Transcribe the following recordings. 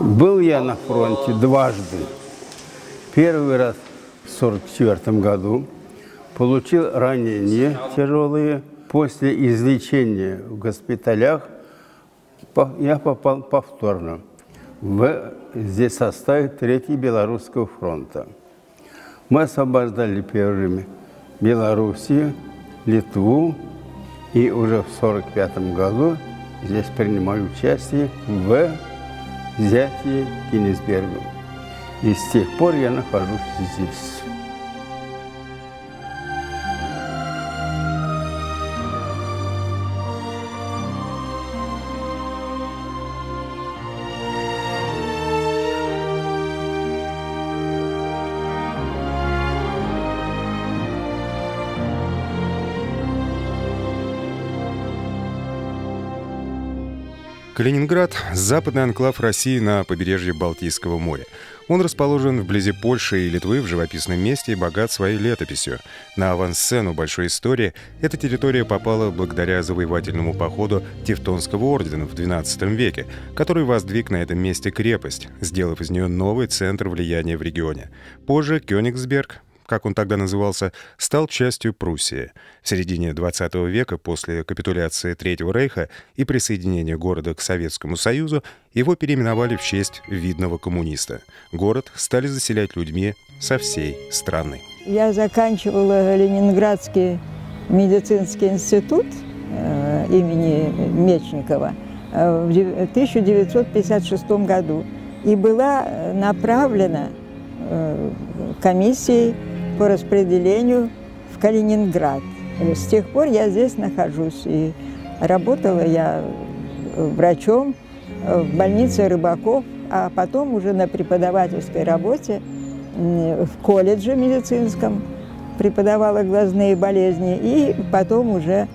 Был я на фронте дважды. Первый раз в 1944 году получил ранения тяжелые. После излечения в госпиталях я попал повторно в здесь составе 3-й Белорусского фронта. Мы освобождали первыми Белоруссию, Литву, и уже в 1945 году здесь принимали участие в взятии Кенигсберга. И с тех пор я нахожусь здесь. Калининград – западный анклав России на побережье Балтийского моря. Он расположен вблизи Польши и Литвы в живописном месте и богат своей летописью. На авансцену большой истории эта территория попала благодаря завоевательному походу Тевтонского ордена в XII веке, который воздвиг на этом месте крепость, сделав из нее новый центр влияния в регионе. Позже Кёнигсберг, как он тогда назывался, стал частью Пруссии. В середине XX века, после капитуляции Третьего рейха и присоединения города к Советскому Союзу, его переименовали в честь видного коммуниста. Город стали заселять людьми со всей страны. Я заканчивала Ленинградский медицинский институт имени Мечникова в 1956 году и была направлена комиссией по распределению в Калининград. С тех пор я здесь нахожусь. И работала я врачом в больнице Рыбаков, а потом уже на преподавательской работе в колледже медицинском преподавала глазные болезни, и потом уже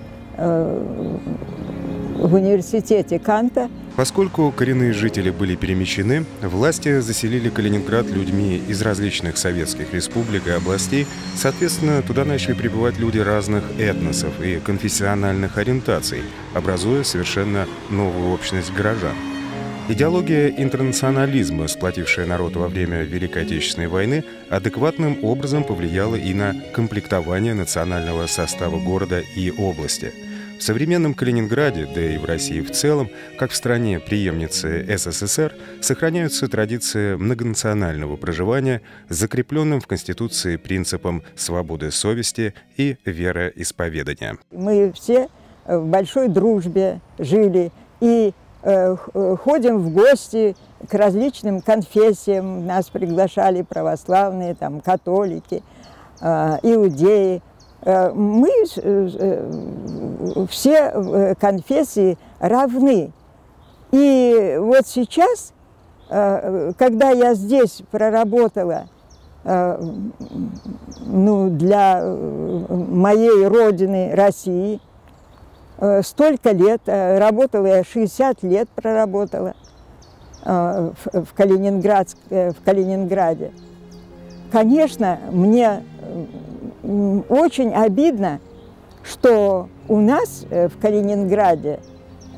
в университете Канта. Поскольку коренные жители были перемещены, власти заселили Калининград людьми из различных советских республик и областей. Соответственно, туда начали прибывать люди разных этносов и конфессиональных ориентаций, образуя совершенно новую общность горожан. Идеология интернационализма, сплотившая народ во время Великой Отечественной войны, адекватным образом повлияла и на комплектование национального состава города и области. В современном Калининграде, да и в России в целом, как в стране преемницы СССР, сохраняются традиции многонационального проживания с закрепленным в Конституции принципом свободы совести и вероисповедания. Мы все в большой дружбе жили и ходим в гости к различным конфессиям. Нас приглашали православные, там, католики, иудеи. Мы все конфессии равны. И вот сейчас, когда я здесь проработала для моей родины России, столько лет, работала я 60 лет проработала в Калининграде. Конечно, мне очень обидно, что у нас в Калининграде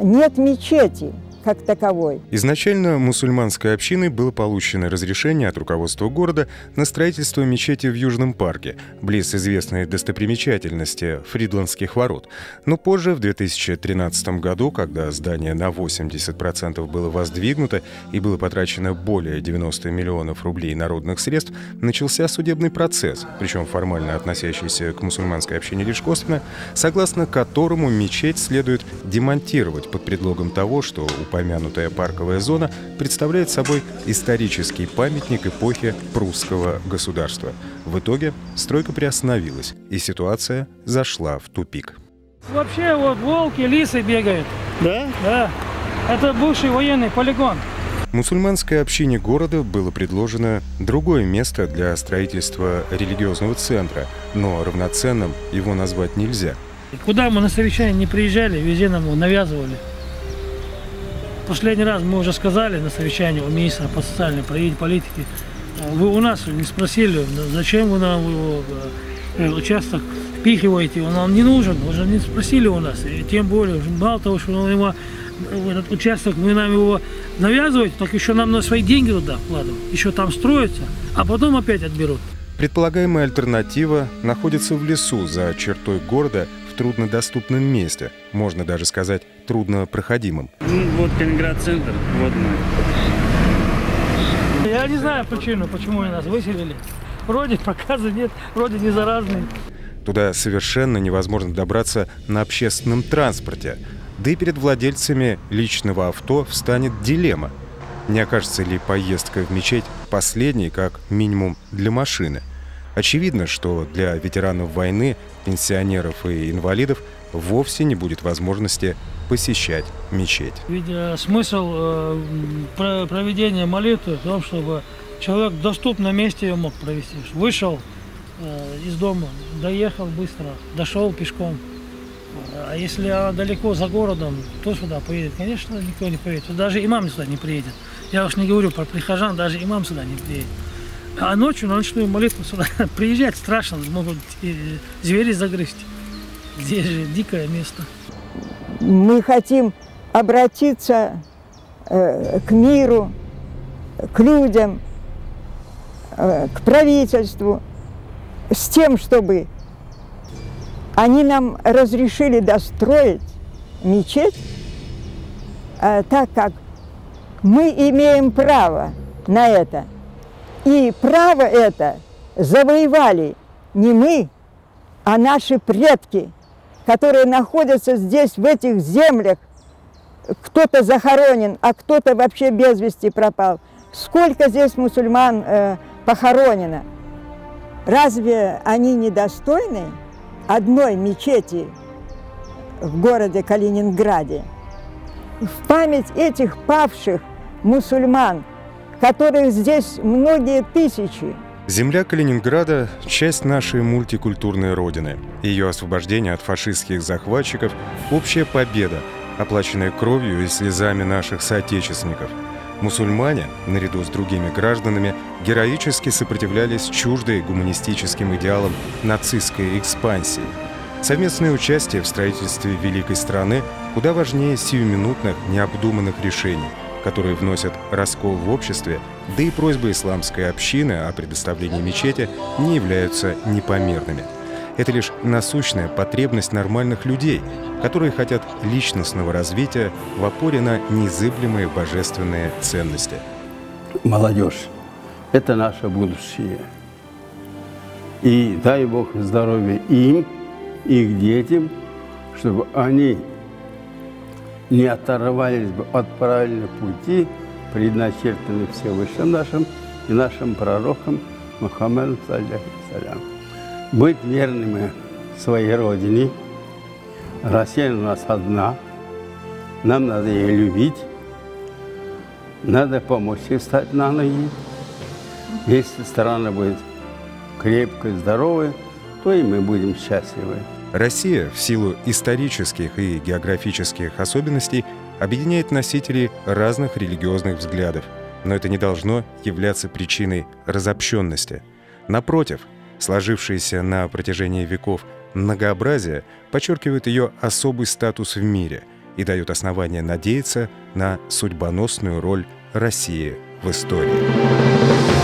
нет мечети как таковой. Изначально мусульманской общиной было получено разрешение от руководства города на строительство мечети в Южном парке, близ известной достопримечательности Фридландских ворот. Но позже, в 2013 году, когда здание на 80% было воздвигнуто и было потрачено более 90 миллионов рублей народных средств, начался судебный процесс, причем формально относящийся к мусульманской общине лишь косвенно, согласно которому мечеть следует демонтировать под предлогом того, что упомянутая парковая зона представляет собой исторический памятник эпохи прусского государства. В итоге стройка приостановилась, и ситуация зашла в тупик. Вообще вот волки, лисы бегают. Да? Да. Это бывший военный полигон. Мусульманской общине города было предложено другое место для строительства религиозного центра, но равноценным его назвать нельзя. Куда мы на совещание не приезжали, везде нам его навязывали. Последний раз мы уже сказали на совещании у министра по социальной политике. Вы у нас не спросили, зачем вы нам его участок в запихиваете, он нам не нужен, уже не спросили у нас. И тем более, мало того, что он его, этот участок, вы нам его навязываете, так еще нам на свои деньги туда вкладывать, еще там строится, а потом опять отберут. Предполагаемая альтернатива находится в лесу за чертой города в труднодоступном месте, можно даже сказать труднопроходимым. Вот Калининград-центр, вот мы. Я не знаю причину, почему они нас выселили. Вроде показа нет, вроде не заразный. Туда совершенно невозможно добраться на общественном транспорте. Да и перед владельцами личного авто встанет дилемма. Не окажется ли поездка в мечеть последней, как минимум, для машины? Очевидно, что для ветеранов войны, пенсионеров и инвалидов вовсе не будет возможности посещать мечеть. Ведь смысл проведения молитвы в том, чтобы человек в доступном месте ее мог провести. Вышел из дома, доехал быстро, дошел пешком. А если далеко за городом, кто сюда поедет? Конечно, никто не поедет. Даже имам сюда не приедет. Я уж не говорю про прихожан, даже имам сюда не приедет. А ночью на ночную молитву сюда приезжать страшно, могут звери загрызть. Здесь же дикое место. Мы хотим обратиться к миру, к людям, к правительству с тем, чтобы они нам разрешили достроить мечеть, так как мы имеем право на это. И право это завоевали не мы, а наши предки, которые находятся здесь, в этих землях. Кто-то захоронен, а кто-то вообще без вести пропал. Сколько здесь мусульман похоронено? Разве они недостойны одной мечети в городе Калининграде? В память этих павших мусульман, которых здесь многие тысячи. Земля Калининграда – часть нашей мультикультурной родины. Ее освобождение от фашистских захватчиков – общая победа, оплаченная кровью и слезами наших соотечественников. Мусульмане, наряду с другими гражданами, героически сопротивлялись чуждой гуманистическим идеалам нацистской экспансии. Совместное участие в строительстве великой страны куда важнее сиюминутных, необдуманных решений, которые вносят раскол в обществе, да и просьбы исламской общины о предоставлении мечети не являются непомерными. Это лишь насущная потребность нормальных людей, которые хотят личностного развития в опоре на незыблемые божественные ценности. Молодежь – это наше будущее. И дай Бог здоровья им, их детям, чтобы они не оторвались бы от правильного пути, предначертанных Всевышним нашим и нашим пророком Мухаммаду саллаллаху. Быть верными своей Родине. Россия у нас одна. Нам надо ее любить. Надо помочь ей встать на ноги. Если страна будет крепкой, здоровой, то и мы будем счастливы. Россия в силу исторических и географических особенностей объединяет носителей разных религиозных взглядов, но это не должно являться причиной разобщенности. Напротив, сложившееся на протяжении веков многообразие подчеркивает ее особый статус в мире и дает основание надеяться на судьбоносную роль России в истории.